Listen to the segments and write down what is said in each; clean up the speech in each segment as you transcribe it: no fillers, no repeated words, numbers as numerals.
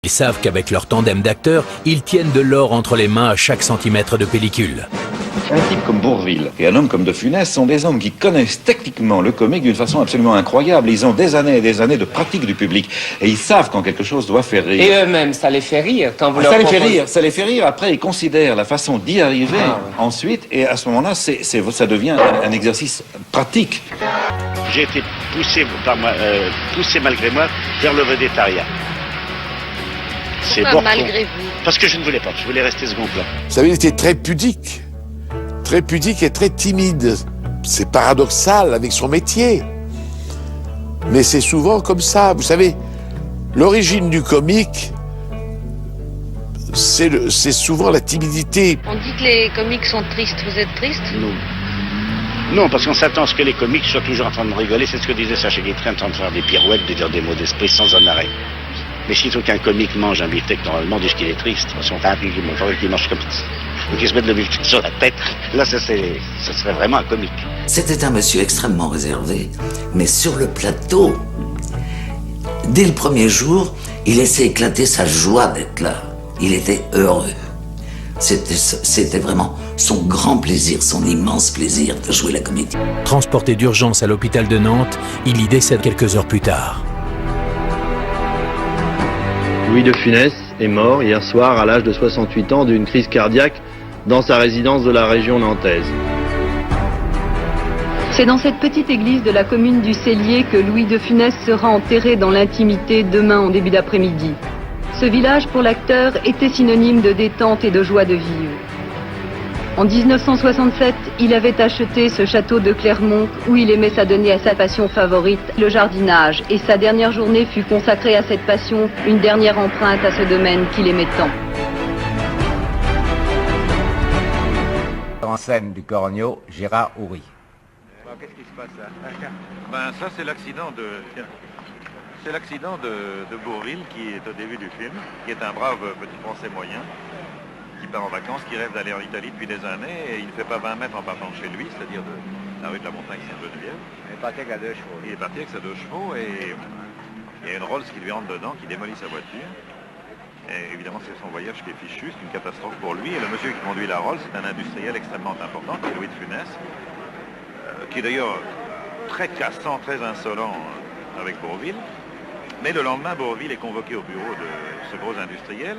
Ils savent qu'avec leur tandem d'acteurs, ils tiennent de l'or entre les mains à chaque centimètre de pellicule. Un type comme Bourvil et un homme comme De Funès sont des hommes qui connaissent techniquement le comique d'une façon absolument incroyable. Ils ont des années et des années de pratique du public et ils savent quand quelque chose doit faire rire. Et eux-mêmes, ça les fait rire quand vous leur Ça les proposez... fait rire, ça les fait rire. Après, ils considèrent la façon d'y arriver ensuite et à ce moment-là, ça devient un exercice pratique. J'ai été poussé malgré moi vers le végétariat. Pourquoi malgré vous? Parce que je ne voulais pas, je voulais rester second plan. Vous savez, il était très pudique et très timide. C'est paradoxal avec son métier. Mais c'est souvent comme ça. Vous savez, l'origine du comique, c'est souvent la timidité. On dit que les comiques sont tristes. Vous êtes triste? Non. Non, parce qu'on s'attend à ce que les comiques soient toujours en train de rigoler. C'est ce que disait Sacha Guitry, en train de faire des pirouettes, de dire des mots d'esprit sans en arrêt. Mais s'il qu'un comique mange un beefsteak, normalement, dit qu'il est triste. Si on fait un film, il faudrait qu'il mange comme ça. Ou qu'il se mette le beefsteak sur la tête. Là, ce serait vraiment un comique. C'était un monsieur extrêmement réservé. Mais sur le plateau, dès le premier jour, il laissait éclater sa joie d'être là. Il était heureux. C'était vraiment son grand plaisir, son immense plaisir de jouer la comédie. Transporté d'urgence à l'hôpital de Nantes, il y décède quelques heures plus tard. Louis de Funès est mort hier soir à l'âge de 68 ans d'une crise cardiaque dans sa résidence de la région nantaise. C'est dans cette petite église de la commune du Cellier que Louis de Funès sera enterré dans l'intimité demain en début d'après-midi. Ce village, pour l'acteur, était synonyme de détente et de joie de vivre. En 1967, il avait acheté ce château de Clermont où il aimait s'adonner à sa passion favorite, le jardinage, et sa dernière journée fut consacrée à cette passion, une dernière empreinte à ce domaine qu'il aimait tant. En scène du Cornio, Gérard Houry. Qu'est-ce qui se passe là? Ben ça c'est l'accident de Bourvil qui est au début du film, qui est un brave petit Français moyen, qui part en vacances, qui rêve d'aller en Italie depuis des années et il ne fait pas 20 mètres en partant de chez lui, c'est-à-dire de la rue de la Montagne Sainte-Geneviève. Il est parti avec la 2 chevaux. Il est parti avec sa 2 chevaux et il y a une Rolls qui lui rentre dedans, qui démolit sa voiture. Et évidemment c'est son voyage qui est fichu, c'est une catastrophe pour lui. Et le monsieur qui conduit la Rolls, c'est un industriel extrêmement important, qui est Louis de Funès, qui est d'ailleurs très cassant, très insolent avec Bourvil. Mais le lendemain, Bourvil est convoqué au bureau de ce gros industriel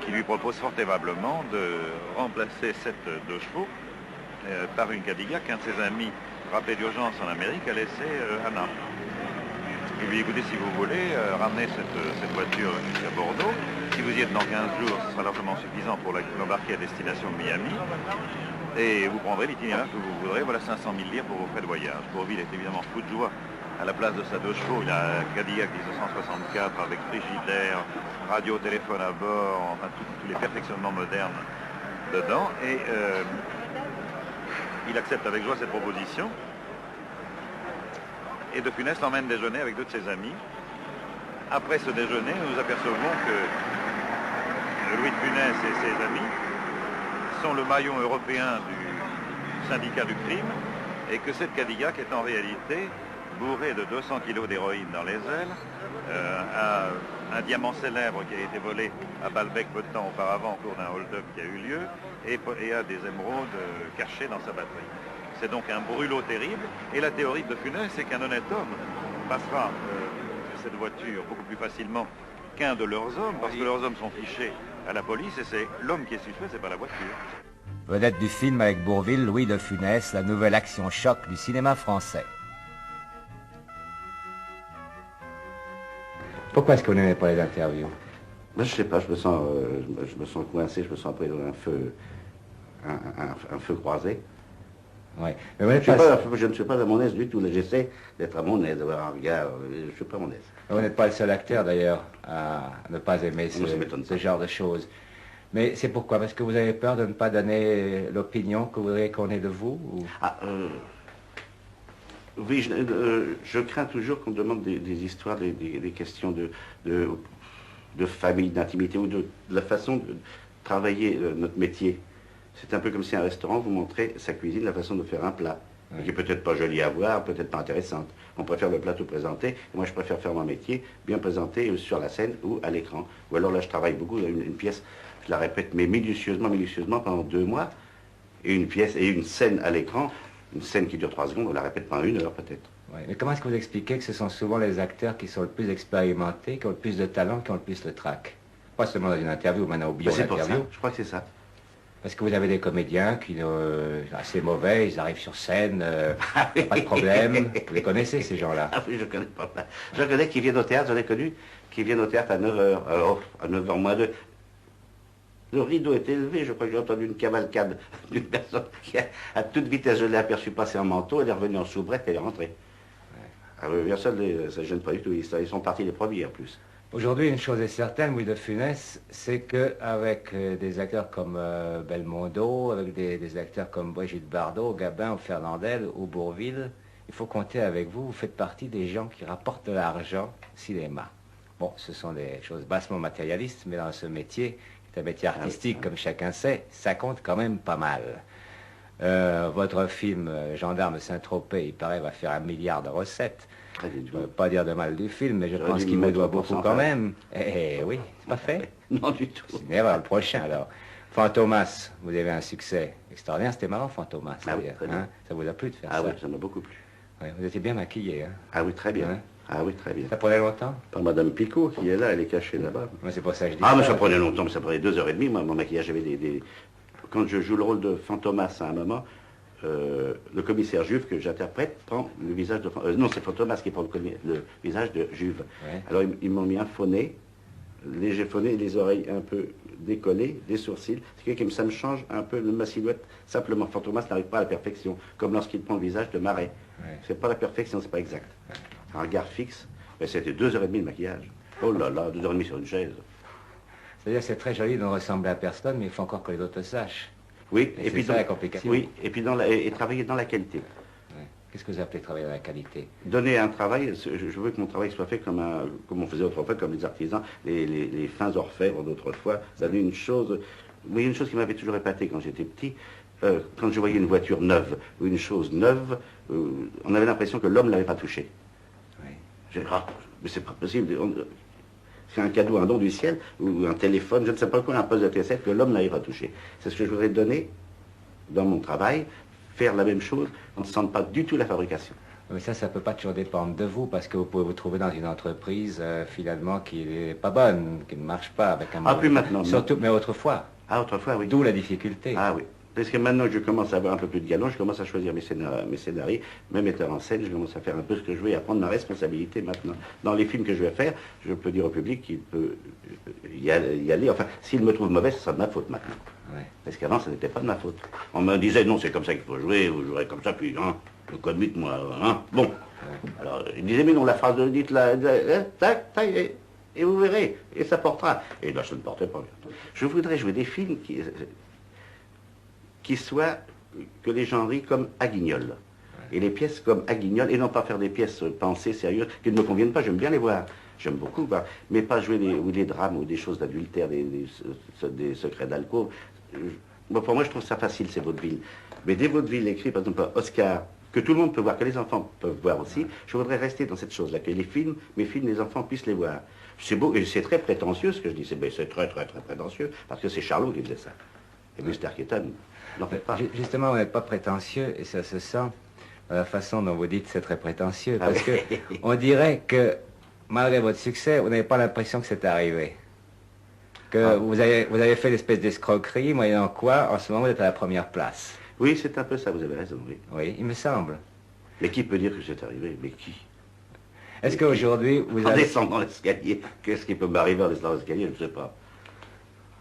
qui lui propose fort aimablement de remplacer cette 2 chevaux par une Cadillac qu'un de ses amis rappelé d'urgence en Amérique a laissé à Naples. Il lui dit, écoutez, si vous voulez, ramener cette voiture jusqu'à Bordeaux. Si vous y êtes dans 15 jours, ce sera largement suffisant pour l'embarquer à destination de Miami. Et vous prendrez l'itinéraire que vous voudrez. Voilà 500 000 livres pour vos frais de voyage. Bourvil est évidemment fou de joie. À la place de sa 2 chevaux, il a un Cadillac 1964 avec frigidaire, radio, téléphone à bord, enfin tous les perfectionnements modernes dedans. Et il accepte avec joie cette proposition. Et De Funès l'emmène déjeuner avec 2 de ses amis. Après ce déjeuner, nous apercevons que Louis de Funès et ses amis sont le maillon européen du syndicat du crime et que cette Cadillac est en réalité bourré de 200 kilos d'héroïne dans les ailes, un diamant célèbre qui a été volé à Balbec peu de temps auparavant au cours d'un hold-up qui a eu lieu, et a des émeraudes cachées dans sa batterie. C'est donc un brûlot terrible, et la théorie de Funès, c'est qu'un honnête homme passera cette voiture beaucoup plus facilement qu'un de leurs hommes, parce que leurs hommes sont fichés à la police, et c'est l'homme qui est suspect, c'est pas la voiture. Vedette du film avec Bourvil, Louis de Funès, la nouvelle action choc du cinéma français. Pourquoi est-ce que vous n'aimez pas les interviews? Ben, je sais pas, je me sens coincé, je me sens pris dans un feu croisé. Oui. Mais je ne suis pas à mon aise du tout. J'essaie d'être à mon aise, d'avoir un regard. Je ne suis pas à mon aise. Vous n'êtes pas le seul acteur d'ailleurs à ne pas aimer ce genre de choses. Mais c'est pourquoi? Parce que vous avez peur de ne pas donner l'opinion que vous voudriez qu'on ait de vous ou... Oui, je crains toujours qu'on demande des histoires, des questions de famille, d'intimité ou de la façon de travailler notre métier. C'est un peu comme si un restaurant vous montrait sa cuisine, la façon de faire un plat. qui est peut-être pas jolie à voir, peut-être pas intéressante. On préfère le plateau présenté, et moi je préfère faire mon métier bien présenté sur la scène ou à l'écran. Ou alors là je travaille beaucoup, une pièce, je la répète, mais minutieusement pendant 2 mois, et une pièce et une scène à l'écran, une scène qui dure 3 secondes, on la répète pendant 1 heure peut-être. Ouais, mais comment est-ce que vous expliquez que ce sont souvent les acteurs qui sont le plus expérimentés, qui ont le plus de talent, qui ont le plus le trac? Pas seulement dans une interview, maintenant au bio C'est pour ça, interview. je crois que c'est ça. Parce que vous avez des comédiens qui sont assez mauvais, ils arrivent sur scène, pas de problème. Vous les connaissez, ces gens-là? Ah oui, je connais pas mal. Je connais qui viennent au théâtre, j'en ai connu, qui viennent au théâtre à 9h. Alors, à 9h moins 2. Le rideau est élevé, je crois que j'ai entendu une cavalcade d'une personne qui, à toute vitesse, je l'ai aperçu passer en manteau, elle est revenue en soubrette, elle est rentrée. Ah oui, bien ça ne gêne pas du tout, ils sont partis les premiers en plus. Aujourd'hui, une chose est certaine, Louis de Funès, c'est qu'avec des acteurs comme Belmondo, avec des acteurs comme Brigitte Bardot, Gabin ou Fernandel ou Bourvil, il faut compter avec vous. Vous faites partie des gens qui rapportent de l'argent au cinéma. Bon, ce sont des choses bassement matérialistes, mais dans ce métier, qui est un métier artistique, comme chacun sait, ça compte quand même pas mal. Votre film Gendarme de Saint-Tropez, il paraît, va faire 1 milliard de recettes. Je ne veux pas dire de mal du film, mais je pense qu'il me doit beaucoup quand même. Eh oui, c'est pas fait. Non, du tout. C'est une erreur, le prochain alors. Fantomas, vous avez un succès extraordinaire. C'était marrant, Fantomas. Ah oui, très bien. Ça vous a plu de faire ça? ça? Ah oui, ça m'a beaucoup plu. Ouais, vous étiez bien maquillé. Hein? Ah oui, très bien. Hein? Ah oui, très bien. Ça prenait longtemps? Par Madame Picot, qui est là, elle est cachée là-bas. Moi, c'est pour ça que je dis mais ça prenait longtemps, mais ça prenait 2h30. Moi, mon maquillage, j'avais Quand je joue le rôle de Fantomas à un moment, le commissaire Juve que j'interprète prend le visage de... non, c'est Fantomas qui prend le visage de Juve. Ouais. Alors, ils m'ont mis un faux nez, léger faux nez, les oreilles un peu décollées, des sourcils. Ce qui ça me change un peu de ma silhouette. Simplement, Fantomas n'arrive pas à la perfection, comme lorsqu'il prend le visage de Marais. Ouais. C'est pas la perfection, c'est pas exact. Un regard fixe, mais c'était 2h30 de maquillage. Oh là là, 2h30 sur une chaise. C'est-à-dire c'est très joli de ne ressembler à personne, mais il faut encore que les autres le sachent. Oui, et puis ça la complication. Oui, et puis et travailler dans la qualité. Ouais. Qu'est-ce que vous appelez travailler dans la qualité? Donner un travail, je veux que mon travail soit fait comme on faisait autrefois, comme les artisans, les fins orfèvres d'autrefois. Donner une chose, oui, une chose qui m'avait toujours épaté quand j'étais petit, quand je voyais une voiture neuve ou une chose neuve, on avait l'impression que l'homme ne l'avait pas touchée. Oui. Mais c'est pas possible. C'est un cadeau, un don du ciel, ou un téléphone, je ne sais pas quoi, un poste de T7 que l'homme n'arrive pas à toucher. C'est ce que je voudrais donner dans mon travail, faire la même chose, on ne sente pas du tout la fabrication. Mais ça ne peut pas toujours dépendre de vous, parce que vous pouvez vous trouver dans une entreprise, finalement, qui n'est pas bonne, qui ne marche pas avec un... plus maintenant. Surtout, mais autrefois. Ah, autrefois, oui. D'où la difficulté. Ah oui. Parce que maintenant que je commence à avoir un peu plus de galon, je commence à choisir mes scénarios, mes metteurs en scène, je commence à faire un peu ce que je veux et à prendre ma responsabilité maintenant. Dans les films que je vais faire, je peux dire au public qu'il peut y aller. Enfin, s'il me trouve mauvais, ce sera de ma faute maintenant. Ouais. Parce qu'avant, ce n'était pas de ma faute. On me disait, non, c'est comme ça qu'il faut jouer, vous jouerez comme ça, puis, hein, le commute, moi, hein, bon. Ouais. Alors, il disait, mais non, la phrase de dites là, tac, tac, et vous verrez, et ça portera. Et là, ça ne portait pas. Je voudrais jouer des films qui soient, que les gens rient comme à Guignol. Et les pièces comme à Guignol, et non pas faire des pièces pensées, sérieuses, qui ne me conviennent pas, j'aime bien les voir. J'aime beaucoup, mais pas jouer des drames ou des choses d'adultère, des secrets d'alcool. Bon, pour moi, je trouve ça facile, ces vaudevilles. Mais des vaudevilles écrits, par exemple, par Oscar, que tout le monde peut voir, que les enfants peuvent voir aussi, je voudrais rester dans cette chose-là, que mes films, les enfants puissent les voir. C'est beau, et c'est très prétentieux ce que je dis, c'est très, très, très prétentieux, parce que c'est Charlot qui faisait ça. Et Buster Keaton n'en fait pas. Justement, vous n'êtes pas prétentieux, et ça se sent dans la façon dont vous dites c'est très prétentieux, parce que on dirait que, malgré votre succès, vous n'avez pas l'impression que c'est arrivé. Que vous avez fait l'espèce d'escroquerie, moyennant quoi, en ce moment, vous êtes à la première place. Oui, c'est un peu ça, vous avez raison, oui. Oui, il me semble. Mais qui peut dire que c'est arrivé? Mais qui? Est-ce qu'aujourd'hui, vous en avez... descendant l'escalier, qu'est-ce qui peut m'arriver en descendant l'escalier? Je ne sais pas.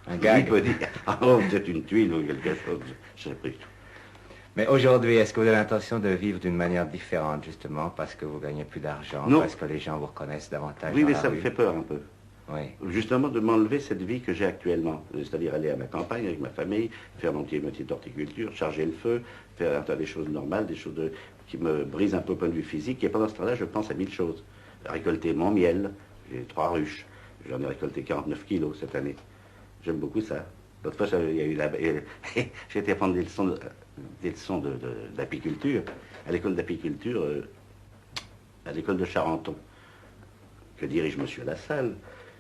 Un gag? Qui peut dire, oh, c'est une tuile ou quelque chose, je ne sais pas du tout. Mais aujourd'hui, est-ce que vous avez l'intention de vivre d'une manière différente, justement, parce que vous gagnez plus d'argent, Non. parce que les gens vous reconnaissent davantage? Oui, dans mais la ça rue? me fait peur un peu. Oui. Justement, de m'enlever cette vie que j'ai actuellement. C'est-à-dire aller à ma campagne avec ma famille, faire mon petit métier d'horticulture, charger le feu, faire des choses normales, des choses qui me brisent un peu au point de vue physique. Et pendant ce temps-là, je pense à 1000 choses. Récolter mon miel, j'ai 3 ruches. J'en ai récolté 49 kilos cette année. J'aime beaucoup ça. L'autre fois, il y a eu j'ai été apprendre des leçons d'apiculture, à l'école d'apiculture, à l'école de Charenton, que dirige M. Lassalle,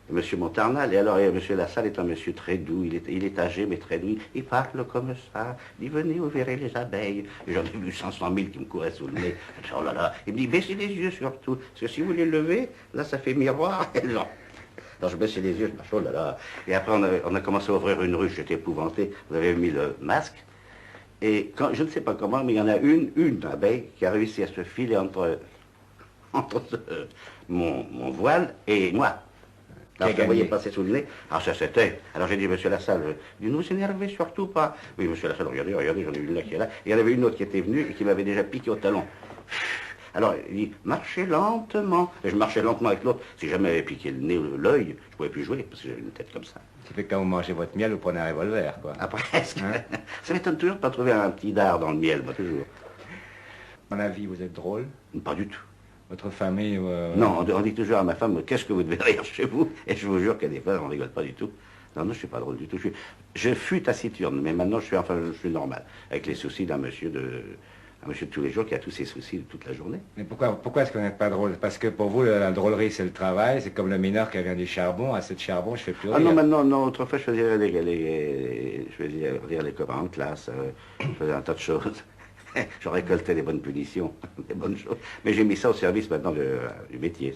et M. Montarnal. Et alors, M. Lassalle est un monsieur très doux, il est âgé, mais très doux. Il parle comme ça. Il dit, venez, vous verrez les abeilles. Et j'en ai vu 500 000 qui me couraient sous le nez. Je dis, oh là là. Il me dit, baissez les yeux surtout, parce que si vous les levez, là, ça fait miroir. Et non. Alors je baissais les yeux, je marche, oh là là. Et après, on a commencé à ouvrir une ruche, j'étais épouvanté. Vous avez mis le masque. Et quand, je ne sais pas comment, mais il y en a une abeille qui a réussi à se filer entre mon voile et moi. Alors je la voyais passer sous le nez. Alors ça c'était. Alors j'ai dit, monsieur Lassalle, ne vous énervez surtout pas. Oui, monsieur Lassalle, regardez, j'en ai une là qui est là. Et il y en avait une autre qui était venue et qui m'avait déjà piqué au talon. Alors, il dit, marchez lentement. Et je marchais lentement avec l'autre. Si jamais j'avais piqué le nez ou l'œil, je ne pouvais plus jouer, parce que j'avais une tête comme ça. Ça fait que quand vous mangez votre miel, vous prenez un revolver, quoi. Ah, presque. Hein? Ça m'étonne toujours de pas trouver un petit dard dans le miel, moi, toujours. Dans la vie, vous êtes drôle? Pas du tout. Votre famille... Non, on dit toujours à ma femme, qu'est-ce que vous devez rire chez vous? Et je vous jure qu'à des fois, on ne rigole pas du tout. Non, je ne suis pas drôle du tout. Je fus taciturne, mais maintenant, je suis normal. Avec les soucis d'un monsieur de tous les jours qui a tous ses soucis de toute la journée. Mais pourquoi est-ce que vous n'êtes pas drôle? Parce que pour vous, la drôlerie, c'est le travail, c'est comme le mineur qui vient du charbon, assez de charbon, je fais plus rire. Ah non, maintenant, non, autrefois, je faisais rire les copains en classe, je faisais un tas de choses. Je récoltais des bonnes punitions, des bonnes choses. Mais j'ai mis ça au service maintenant du métier.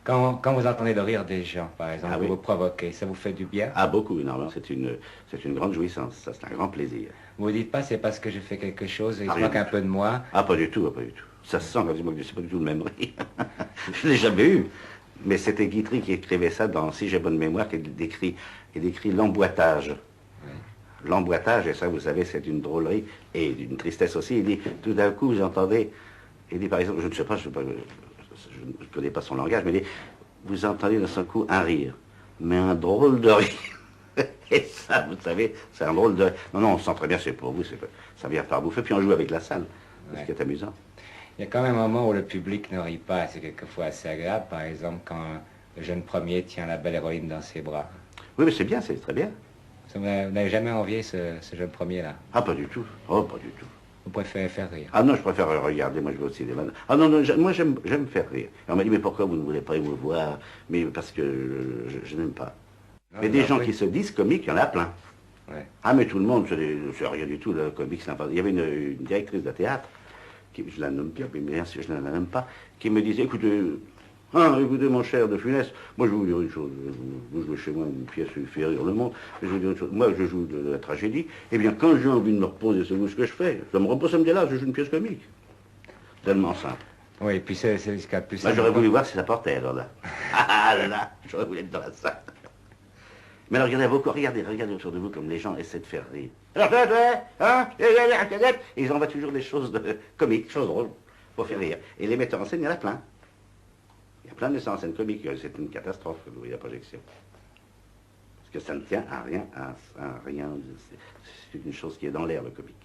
Quand vous entendez le rire des gens, par exemple, oui. vous provoquez, ça vous fait du bien? Ah, beaucoup, énormément. C'est une grande jouissance, ça, c'est un grand plaisir. Vous ne dites pas, c'est parce que j'ai fait quelque chose, il manque un peu de moi? Ah, pas du tout, pas du tout. Ça se sent quasiment que c'est pas du tout le même rire. Je ne l'ai jamais eu. Mais c'était Guitry qui écrivait ça dans Si j'ai bonne mémoire, qui décrit l'emboîtage. Oui. L'emboîtage, et ça, vous savez, c'est une drôlerie et d'une tristesse aussi. Il dit, tout d'un coup, vous entendez, il dit, par exemple, je ne sais pas, je ne connais pas son langage, mais il dit, vous entendez d'un seul coup un rire, mais un drôle de rire. Et ça, vous savez, c'est un drôle de... Non, on sent très bien, c'est pour vous, ça vient par bouffer, puis on joue avec la salle, ce qui est amusant. Il y a quand même un moment où le public ne rit pas, c'est quelquefois assez agréable, par exemple, quand le jeune premier tient la belle héroïne dans ses bras. Oui, mais c'est bien, c'est très bien. Vous n'avez jamais envié ce jeune premier-là? Ah, pas du tout. Oh, pas du tout. Vous préférez faire rire? Ah non, je préfère regarder, moi je vais au cinéma. Ah non, non, moi j'aime faire rire. Et on m'a dit, mais pourquoi vous ne voulez pas me voir? Mais parce que je n'aime pas. Non, mais des gens qui se disent comiques, il y en a plein. Ouais. Ah mais tout le monde, c'est rien du tout, le comique, c'est il y avait une directrice de théâtre, qui, je la nomme bien, mais bien sûr je ne la nomme pas, qui me disait, écoutez, mon cher de Funès, moi je vais vous dire une chose, vous jouez chez moi une pièce qui fait rire le monde, je vais vous dire une chose, moi je joue de la tragédie, et bien quand j'ai envie de me reposer, c'est ce que je fais, je me repose samedi là, je joue une pièce comique. Tellement simple. Oui, et puis c'est ce qu'il y a de plus simple. J'aurais voulu voir si ça portait alors là. Ah là, j'aurais voulu être dans la salle. Mais alors regardez autour de vous comme les gens essaient de faire rire. Alors, et ils envoient toujours des choses comiques, choses drôles, pour faire rire. Et les metteurs en scène, il y en a plein. Il y a plein de metteurs en scène comiques, c'est une catastrophe, vous voyez la projection. Parce que ça ne tient à rien, c'est une chose qui est dans l'air, le comique.